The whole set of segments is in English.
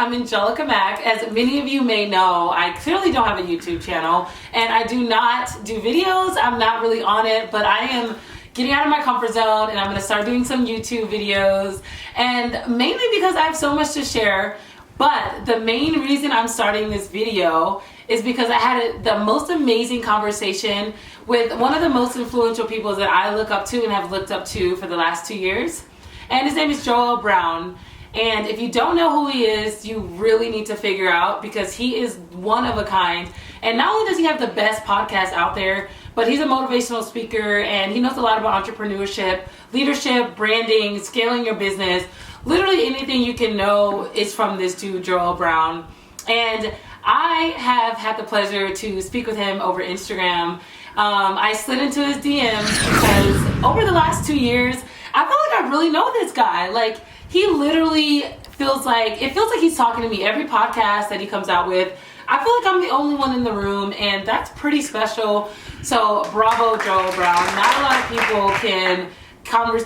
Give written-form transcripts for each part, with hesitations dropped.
I'm Angelica Mack. As many of you may know, I clearly don't have a YouTube channel, and I do not do videos. I'm not really on it, but I am getting out of my comfort zone, and I'm going to start doing some YouTube videos, and mainly because I have so much to share. But the main reason I'm starting this video is because I had the most amazing conversation with one of the most influential people that I look up to and have looked up to for the last 2 years. And his name is Joel Brown. And if you don't know who he is, you really need to figure out, because he is one of a kind. And not only does he have the best podcast out there, but he's a motivational speaker and he knows a lot about entrepreneurship, leadership, branding, scaling your business. Literally anything you can know is from this dude, Joel Brown. And I have had the pleasure to speak with him over Instagram. I slid into his DMs because over the last 2 years, I feel like I really know this guy. Like, he literally feels like he's talking to me every podcast that he comes out with. I feel like I'm the only one in the room, and that's pretty special. So bravo, Joel Brown. Not a lot of people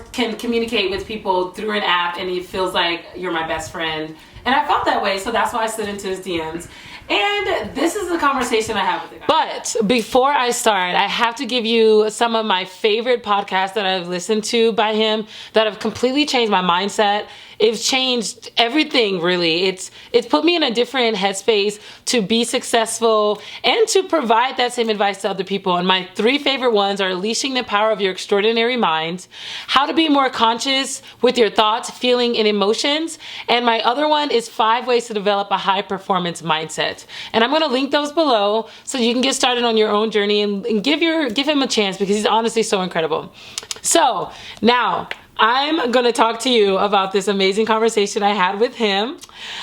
can communicate with people through an app, and it feels like you're my best friend. And I felt that way, so that's why I slid into his DMs. And this is the conversation I have with the guy. But before I start, I have to give you some of my favorite podcasts that I've listened to by him that have completely changed my mindset. It's changed everything, really. It's put me in a different headspace to be successful and to provide that same advice to other people. And my 3 favorite ones are Unleashing the Power of Your Extraordinary Mind, How to Be More Conscious with Your Thoughts, Feeling, and Emotions, and my other one is 5 Ways to Develop a High Performance Mindset. And I'm going to link those below so you can get started on your own journey and give him a chance, because he's honestly so incredible. So now I'm going to talk to you about this amazing conversation I had with him.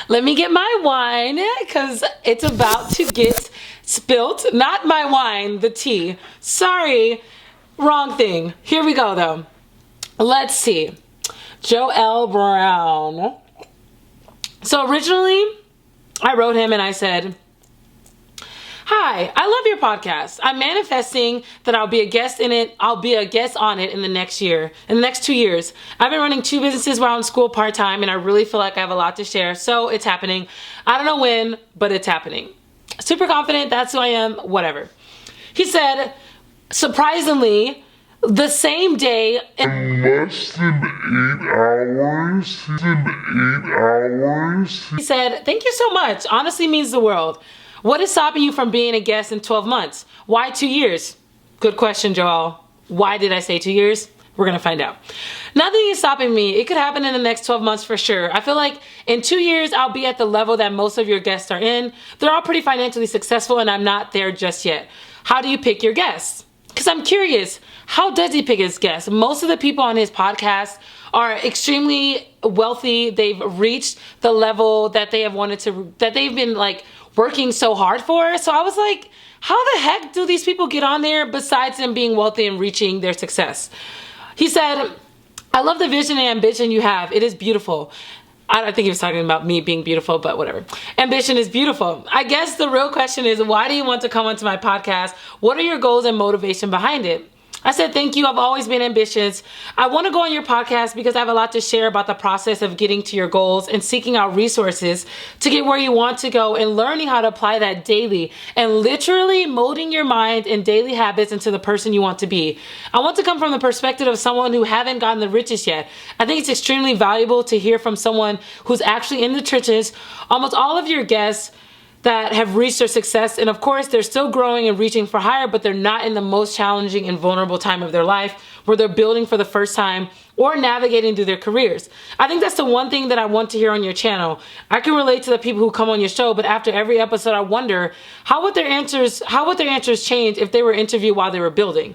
Let me get my wine, because it's about to get spilt. Not my wine, the tea. Sorry, wrong thing. Here we go, though. Let's see. Joel Brown. So originally, I wrote him and I said, "Hi, I love your podcast. I'm manifesting that I'll be a guest in it. I'll be a guest on it in the next 2 years. I've been running 2 businesses while in school part-time, and I really feel like I have a lot to share. So it's happening. I don't know when, but it's happening. Super confident. That's who I am. Whatever." He said, surprisingly, the same day, in less than 8 hours, he said, "Thank you so much. Honestly means the world. What is stopping you from being a guest in 12 months? Why 2 years?" Good question, Joel. Why did I say 2 years? We're going to find out. "Nothing is stopping me. It could happen in the next 12 months for sure. I feel like in 2 years, I'll be at the level that most of your guests are in. They're all pretty financially successful, and I'm not there just yet. How do you pick your guests?" Because I'm curious, how does he pick his guests? Most of the people on his podcast are extremely wealthy. They've reached the level that they have that they've been like working so hard for. So I was like, how the heck do these people get on there besides them being wealthy and reaching their success? He said, "I love the vision and ambition you have. It is beautiful." I think he was talking about me being beautiful, but whatever. "Ambition is beautiful. I guess the real question is, why do you want to come onto my podcast? What are your goals and motivation behind it?" I said, "Thank you. I've always been ambitious. I want to go on your podcast because I have a lot to share about the process of getting to your goals and seeking out resources to get where you want to go and learning how to apply that daily and literally molding your mind and daily habits into the person you want to be. I want to come from the perspective of someone who haven't gotten the richest yet. I think it's extremely valuable to hear from someone who's actually in the trenches. Almost all of your guests that have reached their success, and of course they're still growing and reaching for higher, but they're not in the most challenging and vulnerable time of their life where they're building for the first time or navigating through their careers. I think that's the one thing that I want to hear on your channel. I can relate to the people who come on your show, but after every episode I wonder how would their answers change if they were interviewed while they were building.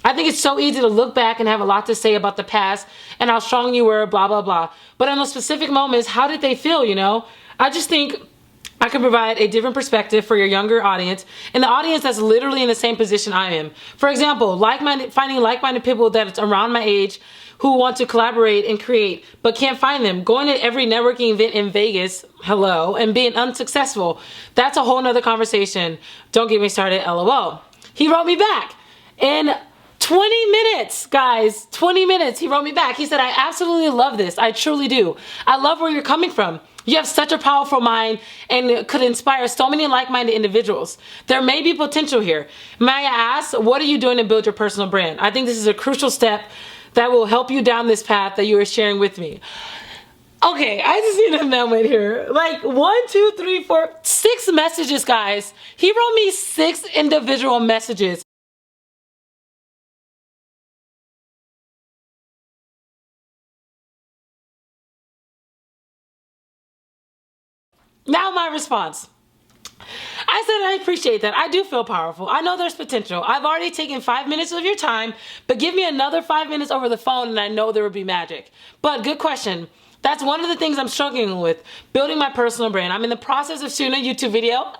I think it's so easy to look back and have a lot to say about the past and how strong you were, blah, blah, blah. But in those specific moments, how did they feel, you know? I just think I can provide a different perspective for your younger audience and the audience that's literally in the same position I am. For example, finding like-minded people that's around my age who want to collaborate and create but can't find them. Going to every networking event in Vegas, hello, and being unsuccessful. That's a whole nother conversation. Don't get me started, LOL. He wrote me back in 20 minutes, guys, 20 minutes. He wrote me back. He said, "I absolutely love this. I truly do. I love where you're coming from. You have such a powerful mind and it could inspire so many like-minded individuals. There may be potential here. May I ask, what are you doing to build your personal brand? I think this is a crucial step that will help you down this path that you are sharing with me. Okay, I just need a moment here. Like 1, 2, 3, 4, 6 messages, guys. He wrote me 6 individual messages. Now my response. I said, I appreciate that. I do feel powerful. I know there's potential. I've already taken 5 minutes of your time, but give me another 5 minutes over the phone and I know there would be magic. But good question. That's one of the things I'm struggling with, building my personal brand. I'm in the process of shooting a YouTube video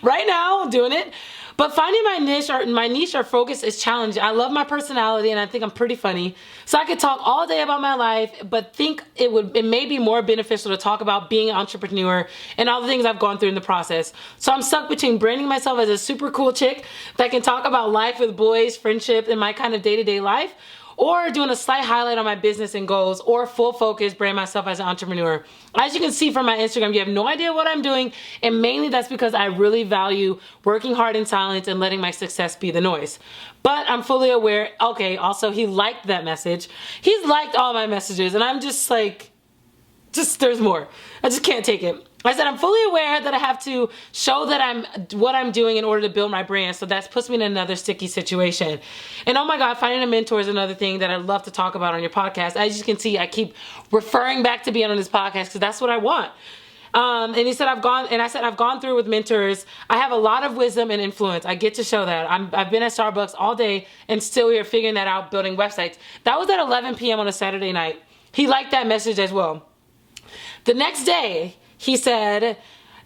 right now, doing it. But finding my niche or focus is challenging. I love my personality and I think I'm pretty funny. So I could talk all day about my life, but think it may be more beneficial to talk about being an entrepreneur and all the things I've gone through in the process. So I'm stuck between branding myself as a super cool chick that can talk about life with boys, friendship, and my kind of day-to-day life, or doing a slight highlight on my business and goals, or full focus brand myself as an entrepreneur. As you can see from my Instagram, you have no idea what I'm doing, and mainly that's because I really value working hard in silence and letting my success be the noise. But I'm fully aware, okay, also he liked that message. He's liked all my messages, and I'm just like, there's more. I just can't take it. I said, I'm fully aware that I have to show that what I'm doing in order to build my brand. So that puts me in another sticky situation. And oh my God, finding a mentor is another thing that I'd love to talk about on your podcast. As you can see, I keep referring back to being on this podcast because that's what I want. And he said, I've gone through with mentors. I have a lot of wisdom and influence. I get to show that. I've been at Starbucks all day and still here figuring that out, building websites. That was at 11 p.m. on a Saturday night. He liked that message as well. The next day, he said,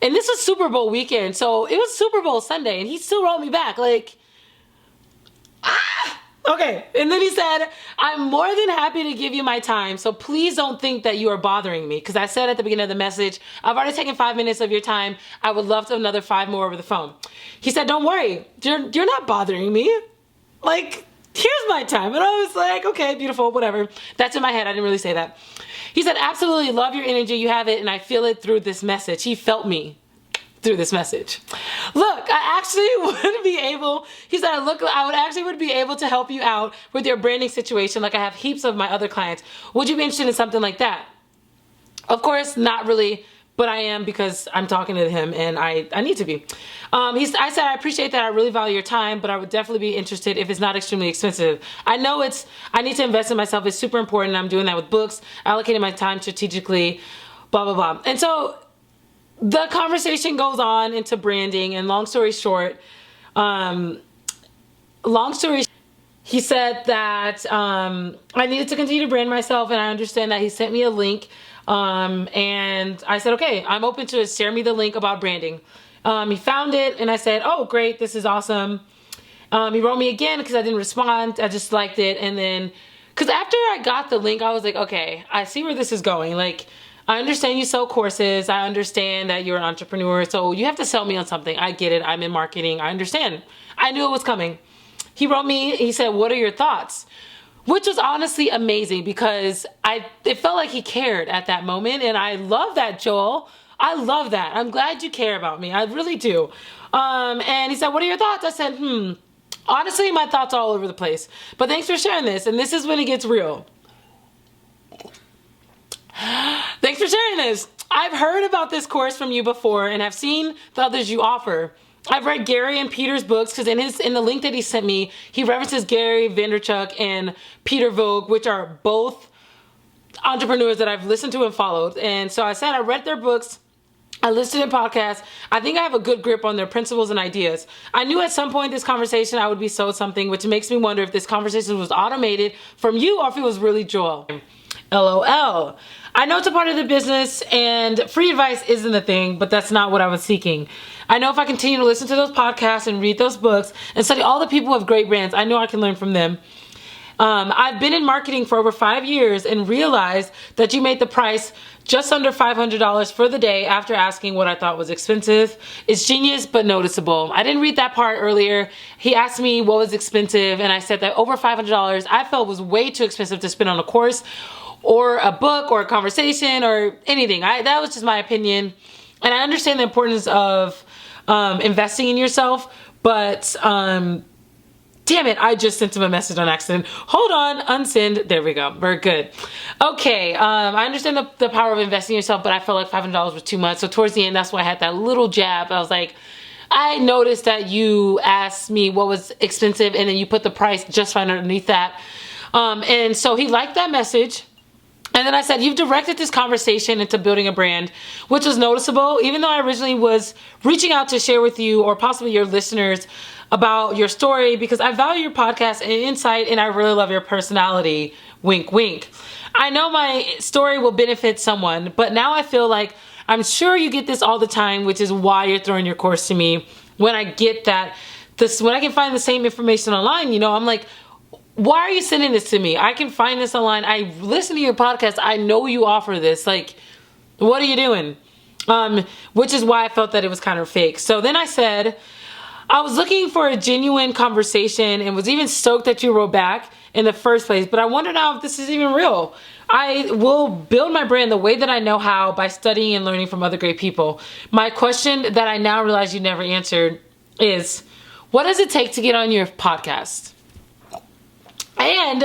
and this was Super Bowl weekend, so it was Super Bowl Sunday, and he still wrote me back, like, okay. And then he said, I'm more than happy to give you my time, so please don't think that you are bothering me, because I said at the beginning of the message, I've already taken 5 minutes of your time. I would love to another 5 more over the phone. He said, don't worry, you're not bothering me. Like, here's my time. And I was like, okay, beautiful, whatever. That's in my head. I didn't really say that. He said, absolutely love your energy. You have it, and I feel it through this message. He felt me through this message. Look, I actually would be able, he said, I would be able to help you out with your branding situation like I have heaps of my other clients. Would you be interested in something like that? Of course, not really, but I am because I'm talking to him and I need to be. I said, I appreciate that. I really value your time, but I would definitely be interested if it's not extremely expensive. I know I need to invest in myself. It's super important. I'm doing that with books, allocating my time strategically, blah, blah, blah. And so the conversation goes on into branding, and long story short, he said that I needed to continue to brand myself, and I understand that he sent me a link. And I said, okay, I'm open to it. Share me the link about branding. He found it and I said, oh, great. This is awesome. He wrote me again because I didn't respond. I just liked it. And then, cause after I got the link, I was like, okay, I see where this is going. Like, I understand you sell courses. I understand that you're an entrepreneur. So you have to sell me on something. I get it. I'm in marketing. I understand. I knew it was coming. He wrote me, he said, what are your thoughts? Which was honestly amazing because it felt like he cared at that moment. And I love that, Joel. I love that. I'm glad you care about me. I really do. And he said, what are your thoughts? I said, honestly, my thoughts are all over the place. But thanks for sharing this. And this is when it gets real. Thanks for sharing this. I've heard about this course from you before and have seen the others you offer. I've read Gary and Peter's books because in the link that he sent me, he references Gary Vaynerchuk and Peter Volk, which are both entrepreneurs that I've listened to and followed. And so I said I read their books. I listened to their podcasts. I think I have a good grip on their principles and ideas. I knew at some point in this conversation I would be sold something, which makes me wonder if this conversation was automated from you or if it was really Joel. LOL. I know it's a part of the business and free advice isn't the thing, but that's not what I was seeking. I know if I continue to listen to those podcasts and read those books and study all the people who have great brands, I know I can learn from them. I've been in marketing for over 5 years and realized that you made the price just under $500 for the day after asking what I thought was expensive. It's genius, but noticeable. I didn't read that part earlier. He asked me what was expensive, and I said that over $500 I felt was way too expensive to spend on a course. or a book or a conversation or anything. That was just my opinion. And I understand the importance of investing in yourself, but damn it, I just sent him a message on accident. Hold on, unsend. There we go. We're good. Okay, I understand the power of investing in yourself, but I felt like $500 was too much. So towards the end, that's why I had that little jab. I was like, I noticed that you asked me what was expensive and then you put the price just fine underneath that. And so he liked that message. And then I said, you've directed this conversation into building a brand, which was noticeable, even though I originally was reaching out to share with you or possibly your listeners about your story, because I value your podcast and insight and I really love your personality. Wink, wink. I know my story will benefit someone, but now I feel like I'm sure you get this all the time, which is why you're throwing your course to me. When I get that, when I can find the same information online, I'm like, why are you sending this to me? I can find this online. I listen to your podcast. I know you offer this. Like, what are you doing? Which is why I felt that it was kind of fake. So then I said, I was looking for a genuine conversation and was even stoked that you wrote back in the first place. But I wonder now if this is even real. I will build my brand the way that I know how by studying and learning from other great people. My question that I now realize you never answered is, what does it take to get on your podcast? And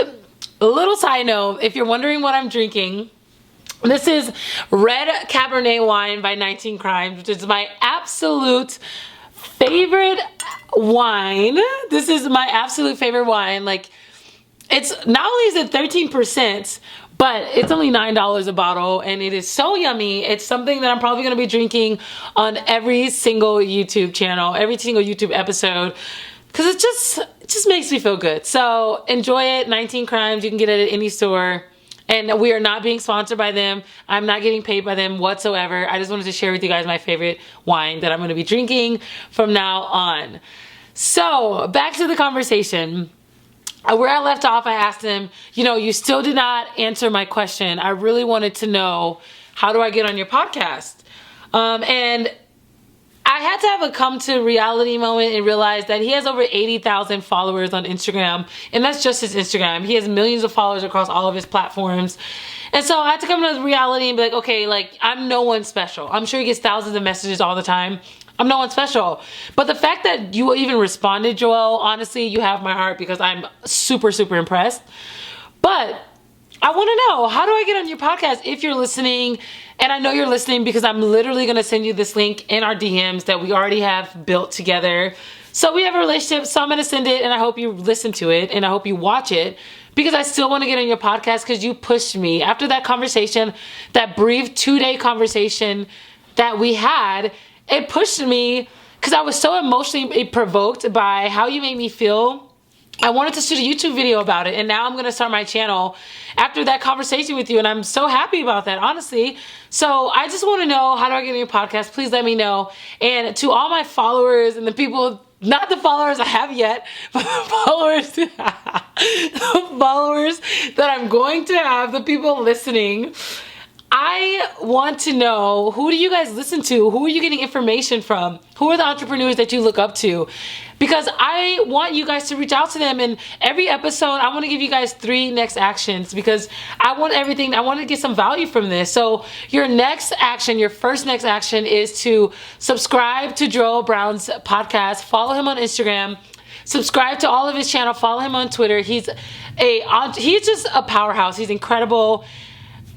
a little side note, if you're wondering what I'm drinking, this is red Cabernet wine by 19 Crimes, which is my absolute favorite wine. This is my absolute favorite wine. Like, it's not only is it 13%, but it's only $9 a bottle and it is so yummy. It's something that I'm probably going to be drinking on every single YouTube channel, every single YouTube episode, because it just makes me feel good. So enjoy it. 19 Crimes. You can get it at any store. And we are not being sponsored by them. I'm not getting paid by them whatsoever. I just wanted to share with you guys my favorite wine that I'm going to be drinking from now on. So back to the conversation. Where I left off, I asked him, you still did not answer my question. I really wanted to know, how do I get on your podcast? And I had to have a come to reality moment and realize that he has over 80,000 followers on Instagram. And that's just his Instagram. He has millions of followers across all of his platforms. And so I had to come to reality and be like, okay, like, I'm no one special. I'm sure he gets thousands of messages all the time. I'm no one special. But the fact that you even responded, Joelle, honestly, you have my heart, because I'm super, super impressed. But I want to know, how do I get on your podcast if you're listening? And I know you're listening because I'm literally going to send you this link in our DMs that we already have built together. So we have a relationship, so I'm going to send it, and I hope you listen to it, and I hope you watch it, because I still want to get on your podcast because you pushed me. After that conversation, that brief 2-day conversation that we had, it pushed me because I was so emotionally provoked by how you made me feel. I wanted to shoot a YouTube video about it, and now I'm going to start my channel after that conversation with you, and I'm so happy about that, honestly. So I just want to know, how do I get on your podcast? Please let me know. And to all my followers and the people, not the followers I have yet, but the followers, the followers that I'm going to have, the people listening, I want to know, who do you guys listen to? Who are you getting information from? Who are the entrepreneurs that you look up to? Because I want you guys to reach out to them. And every episode, I want to give you guys 3 next actions, because I want to get some value from this. So your next action, your first next action, is to subscribe to Joel Brown's podcast. Follow him on Instagram. Subscribe to all of his channel. Follow him on Twitter. He's just a powerhouse. He's incredible.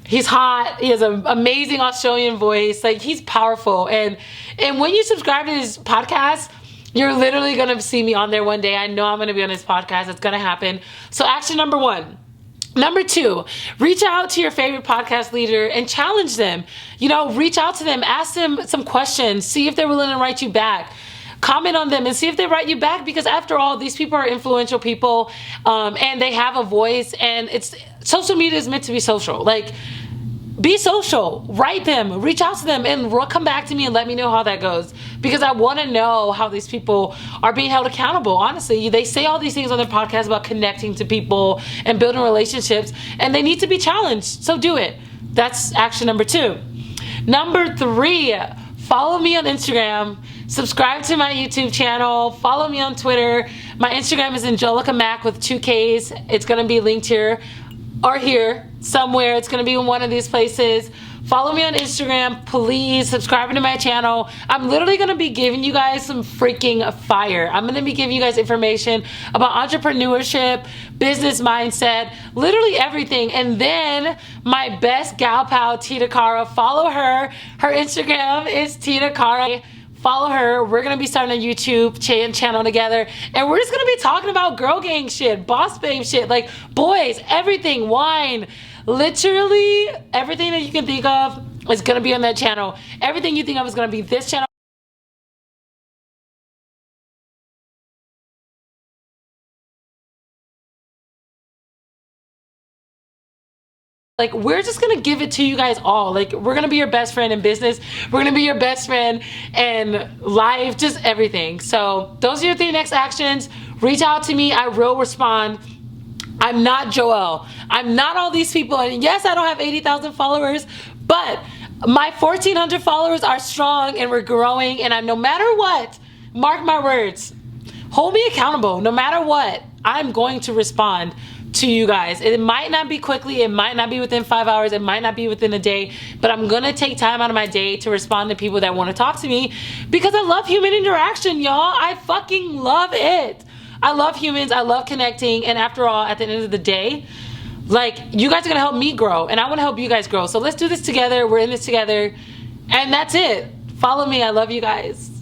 He's hot. He has an amazing Australian voice. Like, he's powerful. And when you subscribe to his podcast, you're literally going to see me on there one day. I know I'm going to be on his podcast. It's going to happen. So action number 1. Number 2, reach out to your favorite podcast leader and challenge them. Reach out to them. Ask them some questions. See if they're willing to write you back. Comment on them and see if they write you back, because after all, these people are influential people, and they have a voice, and social media is meant to be social. Like, be social, write them, reach out to them, and come back to me and let me know how that goes, because I want to know how these people are being held accountable. Honestly, they say all these things on their podcast about connecting to people and building relationships, and they need to be challenged. So do it. That's action number 2. Number 3, follow me on Instagram. Subscribe to my YouTube channel. Follow me on Twitter. My Instagram is Angelica Mack with 2 Ks. It's going to be linked here. or here somewhere. It's gonna be in one of these places. Follow me on Instagram, please. Subscribe to my channel. I'm literally gonna be giving you guys some freaking fire. I'm gonna be giving you guys information about entrepreneurship, business mindset, literally everything. And then my best gal pal, Tita Cara, follow her. Her Instagram is Tita Cara. Follow her. We're gonna be starting a YouTube channel together, and we're just gonna be talking about girl gang shit, boss babe shit, like boys, everything, wine, literally everything that you can think of is gonna be on that channel. Everything you think of is gonna be this channel. Like, we're just gonna give it to you guys all. Like, we're gonna be your best friend in business. We're gonna be your best friend in life, just everything. So those are your 3 next actions. Reach out to me, I will respond. I'm not Joelle. I'm not all these people. And yes, I don't have 80,000 followers, but my 1,400 followers are strong and we're growing. And no matter what, mark my words, hold me accountable. No matter what, I'm going to respond to you guys. It might not be quickly, it might not be within 5 hours, it might not be within a day, but I'm gonna take time out of my day to respond to people that want to talk to me, because I love human interaction, y'all. I fucking love it. I love humans, I love connecting, and after all, at the end of the day, like, you guys are gonna help me grow, and I wanna help you guys grow. So let's do this together, we're in this together, and that's it. Follow me, I love you guys.